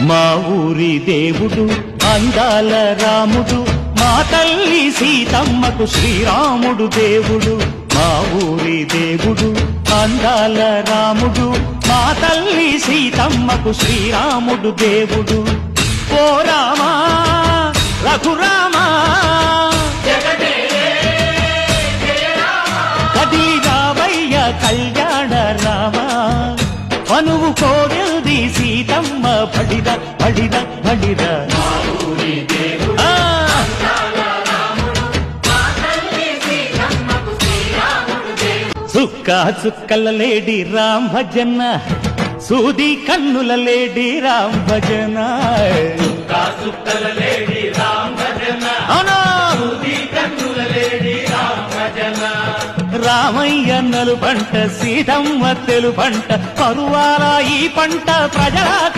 మా ఊరి దేవుడు అందాల రాముడు, మా తల్లి సీతమ్మకు శ్రీరాముడు దేవుడు. మా ఊరి దేవుడు అందాల రాముడు, మా తల్లి సీతమ్మకు శ్రీరాముడు దేవుడు. ఓ రామా రఘురామా కదిలి రావయ్య కళ్యాణ రామా, మనువు కోరింది సీతమ్మ పడిద పడిద పడిద. చుక్క చుక్కల లేడి రామ్ భజన, సూది కన్నుల లేడి రామ్ భజన. చుక్కల లేడి రామ్ భజన, సూది కన్నుల లేడి రామ్ భజన. రామయ్య నలు పంట, సీతమ్మ తెలు పంట, పరువాల ఈ పంట ప్రజల